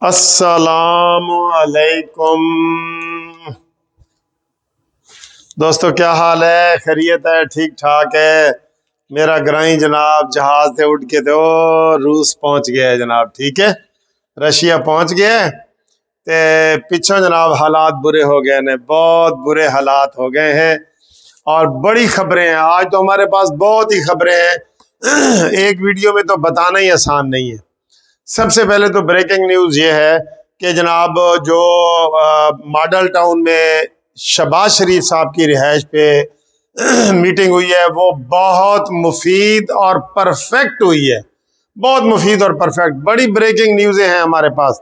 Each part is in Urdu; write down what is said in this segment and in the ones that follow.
السلام علیکم دوستو، کیا حال ہے؟ خیریت ہے؟ ٹھیک ٹھاک ہے؟ میرا گرائی جناب جہاز سے اٹھ کے تو روس پہنچ گیا ہے جناب، ٹھیک ہے، رشیا پہنچ گیا ہے تے پچھوں جناب حالات برے ہو گئے نے، بہت برے حالات ہو گئے ہیں اور بڑی خبریں ہیں آج تو ہمارے پاس، بہت ہی خبریں ہیں ایک ویڈیو میں تو بتانا ہی آسان نہیں ہے۔ سب سے پہلے تو بریکنگ نیوز یہ ہے کہ جناب جو ماڈل ٹاؤن میں شہباز شریف صاحب کی رہائش پہ میٹنگ ہوئی ہے، وہ بہت مفید اور پرفیکٹ ہوئی ہے، بہت مفید اور پرفیکٹ، بڑی بریکنگ نیوزیں ہیں ہمارے پاس۔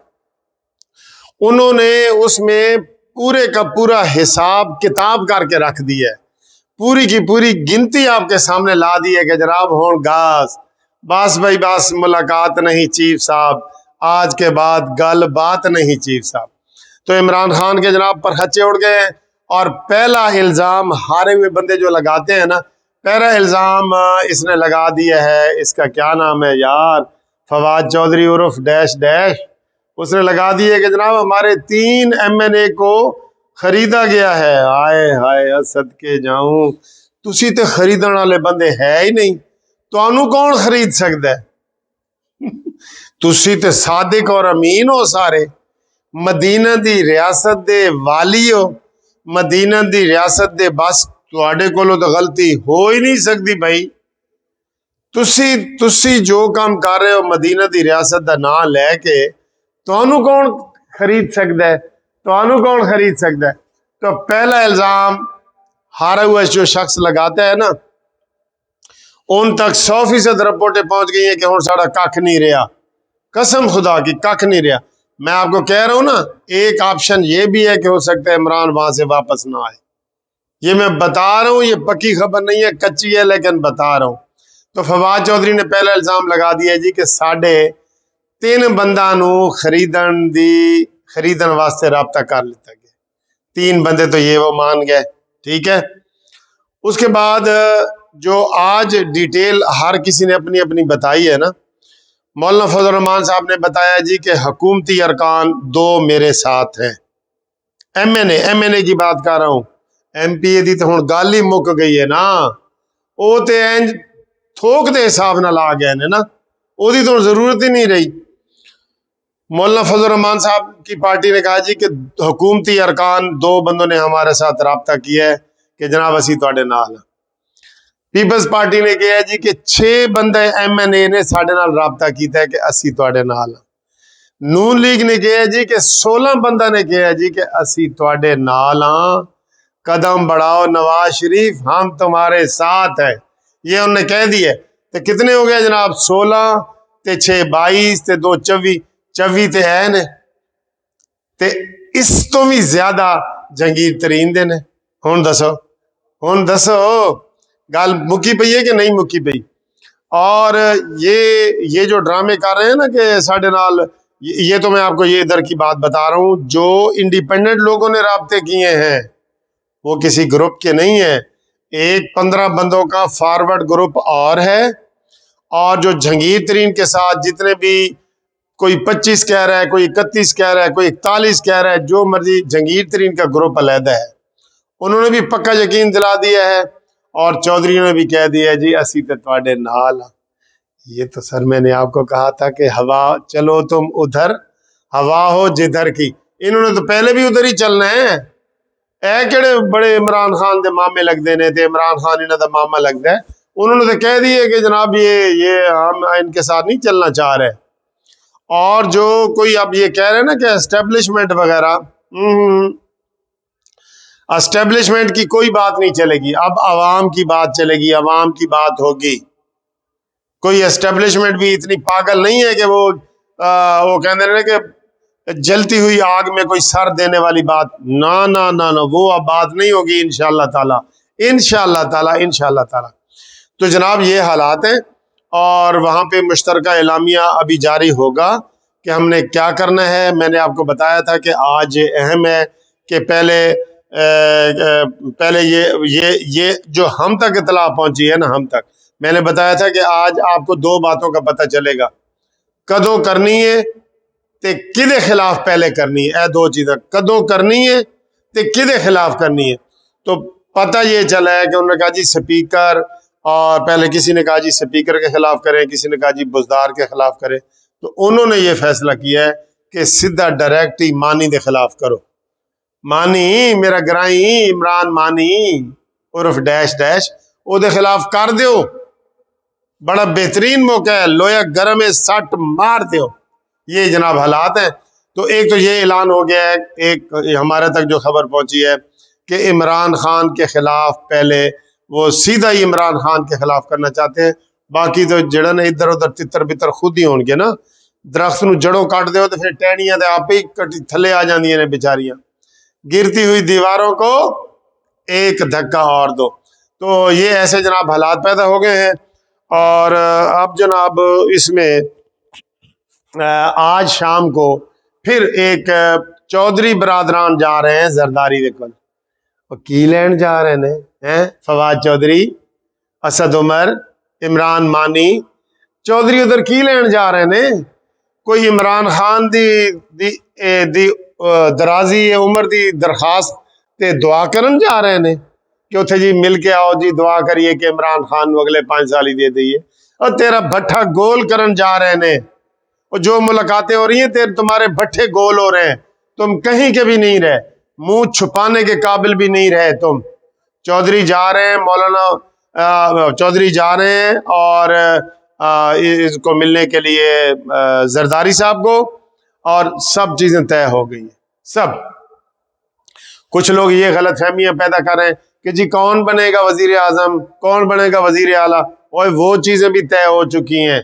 انہوں نے اس میں پورے کا پورا حساب کتاب کر کے رکھ دی ہے، پوری کی پوری گنتی آپ کے سامنے لا دی ہے کہ جناب ہون گاس بس بھائی بس ملاقات نہیں چیف صاحب، آج کے بعد گل بات نہیں چیف صاحب۔ تو عمران خان کے جناب پر ہچے اڑ گئے ہیں اور پہلا الزام ہارے ہوئے بندے جو لگاتے ہیں نا، پہلا الزام اس نے لگا دیا ہے، اس کا کیا نام ہے یار، فواد چودھری عرف ڈیش ڈیش، اس نے لگا دیا کہ جناب ہمارے 3 MNA کو خریدا گیا ہے۔ ہائے ہائے صدقے جاؤں، تسی تے خریدن والے بندے ہے ہی نہیں، تو کون خرید سکتا ہے؟ تسی تے صادق اور امین ہو سارے، مدینہ دی ریاست دے والی ہو، مدینہ دی ریاست دے، بس تواڈے کولوں تو غلطی ہو ہی نہیں سکتی بھائی۔ تسی جو کام کر رہے ہو مدینہ دی ریاست دا نام لے کے، تانوں کون خرید سکتا ہے؟ تانوں کون خرید سکتا ہے؟ تو پہلا الزام ہارا ہوا جو شخص لگاتا ہے نا، ان تک 100% رپورٹیں پہنچ گئی ہیں کہ ہن ساڑا کھ نہیں رہا، قسم خدا کی کھ نہیں رہا۔ میں آپ کو کہہ رہا ہوں نا، ایک آپشن یہ بھی ہے کہ ہو سکتا ہے عمران وہاں سے واپس نہ آئے، یہ میں بتا رہا ہوں، یہ پکی خبر نہیں ہے، کچی ہے لیکن بتا رہا ہوں۔ تو فواد چودھری نے پہلا الزام لگا دیا جی کہ 3.5 بندہ نو خریدن واسطے رابطہ کر لیتا گیا، 3 بندے تو یہ وہ مان گئے، ٹھیک ہے۔ اس کے بعد جو آج ڈیٹیل ہر کسی نے اپنی اپنی بتائی ہے نا، مولانا فضل الرحمان صاحب نے بتایا جی کہ حکومتی ارکان 2 میرے ساتھ ہیں، ایم این اے کی بات کر رہا ہوں، MP دی تو ہن گل ہی مک گئی ہے نا، وہ تے انج تھوک دے حساب نہ لا گئے نا، وہ دی تو ضرورت ہی نہیں رہی۔ مولانا فضل الرحمان صاحب کی پارٹی نے کہا جی کہ حکومتی ارکان 2 بندوں نے ہمارے ساتھ رابطہ کیا ہے کہ جناب اسی تواڈے نال۔ پیپلز پارٹی نے کہا جی کہ 6 بندے MNA نے ساڈے نال رابطہ کیتا ہے کہ اسی تواڈے نال۔ نون لیگ نے کہا جی کہ 16 بندہ نے کہا جی کہ اسی تواڈے نال ہاں، قدم بڑھاؤ نواز شریف، ہم تمہارے ساتھ ہیں، یہ انہوں نے کہہ دی ہے۔ تو کتنے ہو گئے جناب؟ 16 تے 6 22 تے 2 24 تے ہے نے، تے اس تو بھی زیادہ جہانگیر ترین دے نے۔ ہن دسو گل مکی پئی ہے کہ نہیں مکی پئی؟ اور یہ جو ڈرامے کر رہے ہیں نا کہ ساڈے نال، یہ تو میں آپ کو یہ ادھر کی بات بتا رہا ہوں، جو انڈیپینڈنٹ لوگوں نے رابطے کیے ہیں وہ کسی گروپ کے نہیں ہیں، ایک 15 بندوں کا فارورڈ گروپ اور ہے، اور جو جہانگیر ترین کے ساتھ جتنے بھی، کوئی 25 کہہ رہا ہے، کوئی 31 کہہ رہا ہے، کوئی 41 کہہ رہا ہے، جو مرضی، جہانگیر ترین کا گروپ علیحدہ ہے، انہوں نے بھی پکا یقین دلا دیا ہے، اور چودھریوں نے بھی کہہ دیا ہے جی اسی تے تواڈے نال۔ یہ تو سر میں نے آپ کو کہا تھا کہ ہوا چلو تم ادھر، ہوا ہو جدھر کی، انہوں نے تو پہلے بھی ادھر ہی چلنا ہے۔ اے کہڑے بڑے عمران خان دے مامے لگتے ہیں تے عمران خان انہوں دا ماما لگتا ہے، انہوں نے تو کہہ دیے کہ جناب یہ ہم ان کے ساتھ نہیں چلنا چاہ رہے۔ اور جو کوئی اب یہ کہہ رہے ہیں نا کہ اسٹیبلشمنٹ وغیرہ، اسٹیبلشمنٹ کی کوئی بات نہیں چلے گی، اب عوام کی بات چلے گی، عوام کی بات ہوگی۔ کوئی اسٹیبلشمنٹ بھی اتنی پاگل نہیں ہے کہ وہ کہتے ہیں کہ جلتی ہوئی آگ میں کوئی سر دینے والی بات، نہ نہ نہ نہ، وہ اب بات نہیں ہوگی انشاءاللہ تعالی، انشاءاللہ تعالی، انشاءاللہ تعالی۔ تو جناب یہ حالات ہیں، اور وہاں پہ مشترکہ اعلامیہ ابھی جاری ہوگا کہ ہم نے کیا کرنا ہے۔ میں نے آپ کو بتایا تھا کہ آج اہم ہے کہ پہلے یہ جو ہم تک اطلاع پہنچی ہے نا، ہم تک، میں نے بتایا تھا کہ آج آپ کو 2 باتوں کا پتہ چلے گا، کدوں کرنی ہے تے کدے خلاف پہلے کرنی ہے، اے دو چیزیں کدوں کرنی ہے تے کدے خلاف کرنی ہے. تو پتہ یہ چلا ہے کہ انہوں نے کہا جی سپیکر، اور پہلے کسی نے کہا جی سپیکر کے خلاف کریں، کسی نے کہا جی بزدار کے خلاف کریں. تو انہوں نے یہ فیصلہ کیا ہے کہ سیدھا ڈائریکٹ ہی مانی دے خلاف کرو. مانی میرا گرائی عمران مانی عرف ڈیش ڈیش او دے خلاف کر دیو، بڑا بہترین موقع ہے، لویا گرم ہے، سٹ مار دیو. یہ جناب حالات ہیں. تو ایک تو یہ اعلان ہو گیا ہے، ایک ہمارے تک جو خبر پہنچی ہے کہ عمران خان کے خلاف پہلے وہ سیدھا ہی عمران خان کے خلاف کرنا چاہتے ہیں. باقی تو جڑا نے ادھر ادھر تتر بتر خود ہی ہون گے نا. درخت نو جڑوں کاٹ دیو تو پھر ٹہنیاں تے آپ ہی تھلے آ جاندیاں نے بیچاریاں. گرتی ہوئی دیواروں کو ایک دھکا اور دو. تو یہ ایسے جناب حالات پیدا ہو گئے ہیں. اور اب جناب اس میں آج شام کو پھر ایک چودھری برادران جا رہے ہیں زرداری دے کول. کی لین جا رہے ہیں فواد چودھری، اسد عمر، عمران مانی چودھری ادھر کی لین جا رہے ہیں. کوئی عمران خان دی درازی عمر دی درخواست تے دعا کرن جا رہے ہیں کہ اتھے جی مل کے آؤ جی دعا کریے کہ عمران خان نو اگلے 5 سال ہی دے دئیے. اور تیرا بھٹا گول کرن جا رہے ہیں. اور جو ملاقاتیں ہو رہی ہیں تمہارے بھٹے گول ہو رہے ہیں. تم کہیں کے بھی نہیں رہے، منہ چھپانے کے قابل بھی نہیں رہے. تم چودھری جا رہے ہیں، مولانا چودھری جا رہے ہیں اور اس کو ملنے کے لیے زرداری صاحب کو، اور سب چیزیں طے ہو گئی ہیں. سب کچھ لوگ یہ غلط فہمیاں پیدا کر رہے ہیں کہ جی کون بنے گا وزیر اعظم، کون بنے گا وزیر اعلیٰ. اور وہ چیزیں بھی طے ہو چکی ہیں.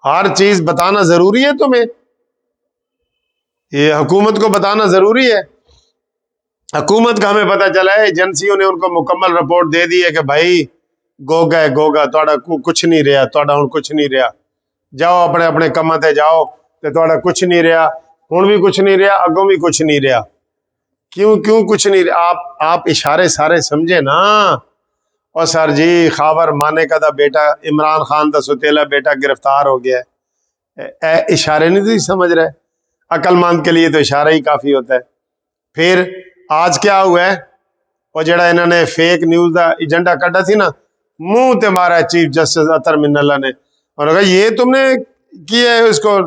ہر چیز بتانا ضروری ہے تمہیں؟ یہ حکومت کو بتانا ضروری ہے؟ حکومت کا ہمیں پتہ چلا ہے ایجنسیوں نے ان کو مکمل رپورٹ دے دی ہے کہ بھائی گوگا تھوڑا کچھ نہیں رہا، تھوڑا ہن کچھ نہیں رہا، جاؤ اپنے اپنے کماں تے جاؤ تے تھوڑا کچھ نہیں رہا، ہن بھی کچھ نہیں رہا، اگوں بھی کچھ نہیں رہا. کیوں کچھ نہیں رہا؟ آپ اشارے سارے سمجھے نا. اور سر جی خاور مانے کا دا بیٹا عمران خان دا ستیلا بیٹا گرفتار ہو گیا ہے. اشارے نہیں تھی سمجھ رہے؟ عقل مند کے لیے تو اشارہ ہی کافی ہوتا ہے. پھر آج کیا ہوا ہے؟ وہ جڑا انہوں نے فیک نیوز دا ایجنڈا کٹا تھی نا، منہ تے مارا چیف جسٹس اطہر من اللہ نے، اور کہا یہ تم نے کیا ہے، اس کو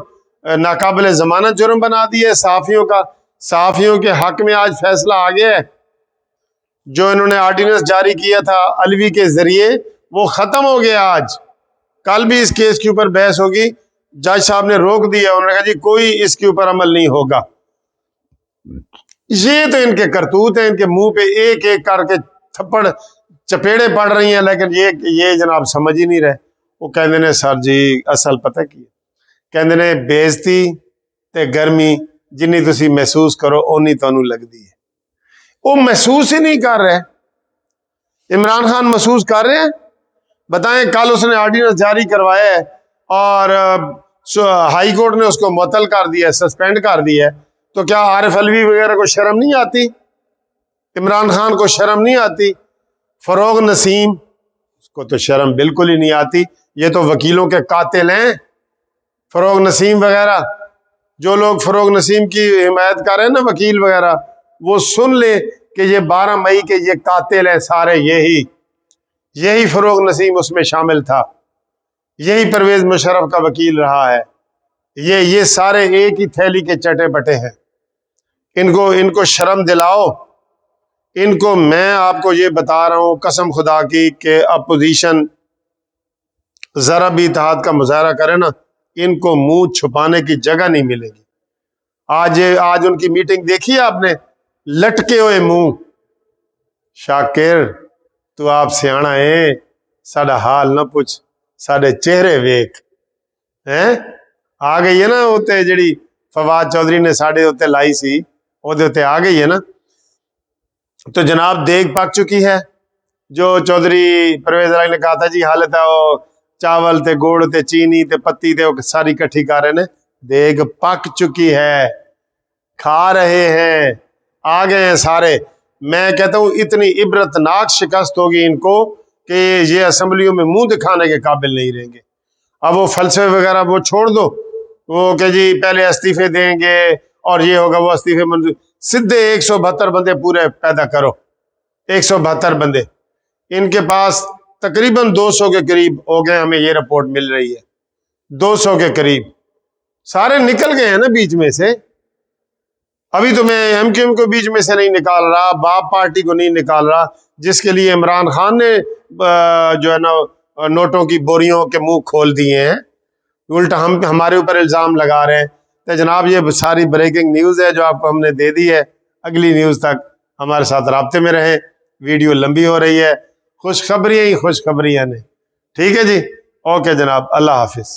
ناقابل ضمانت جرم بنا دیا ہے صحافیوں کا. صحافیوں کے حق میں آج فیصلہ آ گیا ہے. جو انہوں نے آرڈیننس جاری کیا تھا علوی کے ذریعے وہ ختم ہو گیا. آج کل بھی اس کیس کے اوپر بحث ہوگی. جج صاحب نے روک دیا، انہوں نے کہا جی کوئی اس کے اوپر عمل نہیں ہوگا. یہ تو ان کے کرتوت ہیں، ان کے منہ پہ ایک ایک کر کے تھپڑ چپیڑے پڑ رہی ہیں، لیکن یہ جناب سمجھ ہی نہیں رہے. وہ کہندے نے سر جی اصل پتہ کی کہندے نے بےزتی تے گرمی جنی تسی محسوس کرو اونی تانوں لگدی ہے. وہ محسوس ہی نہیں کر رہے. عمران خان محسوس کر رہے ہیں؟ بتائیں. کل اس نے آرڈیننس جاری کروایا ہے اور ہائی کورٹ نے اس کو معطل کر دیا، سسپینڈ کر دیا ہے. تو کیا عارف علوی وغیرہ کو شرم نہیں آتی؟ عمران خان کو شرم نہیں آتی؟ فروغ نسیم اس کو تو شرم بالکل ہی نہیں آتی. یہ تو وکیلوں کے قاتل ہیں فروغ نسیم وغیرہ. جو لوگ فروغ نسیم کی حمایت کر رہے ہیں نا وکیل وغیرہ، وہ سن لے کہ یہ 12 مئی کے یہ قاتل ہیں سارے. یہی فروغ نسیم اس میں شامل تھا، یہی پرویز مشرف کا وکیل رہا ہے. یہ سارے ایک ہی تھیلی کے چٹے پٹے ہیں. ان کو شرم دلاؤ. ان کو میں آپ کو یہ بتا رہا ہوں قسم خدا کی کہ اپوزیشن ذرا بھی اتحاد کا مظاہرہ کرے نا، ان کو منہ چھپانے کی جگہ نہیں ملے گی. آج ان کی میٹنگ دیکھی ہے آپ نے؟ لٹکے ہوئے منہ. شاکر تو آپ سیاںا ہے، ساڈا حال نہ پوچھ، ساڈے چہرے ویکھ. آ گئی ہے نا اتنے جڑی فواد چودھری نے ساڈے اتنے لائی سی، وہ آ گئی ہے نا. تو جناب دیگ پک چکی ہے. جو چودھری پرویز رائی نے کہا تھا جی حالت ہے وہ چاول تے گوڑ تے چینی تے پتی تے وہ ساری کٹھی کر رہے ہیں، دیگ پک چکی ہے، کھا رہے ہیں، آ گئے ہیں سارے. میں کہتا ہوں اتنی عبرتناک شکست ہوگی ان کو کہ یہ اسمبلیوں میں منہ دکھانے کے قابل نہیں رہیں گے. اب وہ فلسفے وغیرہ وہ چھوڑ دو، وہ کہ جی پہلے استعفے دیں گے اور یہ ہوگا وہ استعفے منظور. سیدھے 172 بندے پورے پیدا کرو. 172 بندے ان کے پاس تقریباً 200 کے قریب ہو گئے. ہمیں یہ رپورٹ مل رہی ہے 200 کے قریب. سارے نکل گئے ہیں نا بیچ میں سے. ابھی تو میں ایم کیو ایم کو بیچ میں سے نہیں نکال رہا, باپ پارٹی کو نہیں نکال رہا, جس کے لیے عمران خان نے جو ہے نا نوٹوں کی بوریوں کے منہ کھول دیے ہیں. الٹا ہمارے اوپر الزام لگا رہے ہیں. تو جناب یہ ساری بریکنگ نیوز ہے جو آپ کو ہم نے دے دی ہے. اگلی نیوز تک ہمارے ساتھ رابطے میں رہیں. ویڈیو لمبی ہو رہی ہے. خوشخبریاں ہی خوشخبریاں نے. ٹھیک ہے جی, اوکے جناب, اللہ حافظ.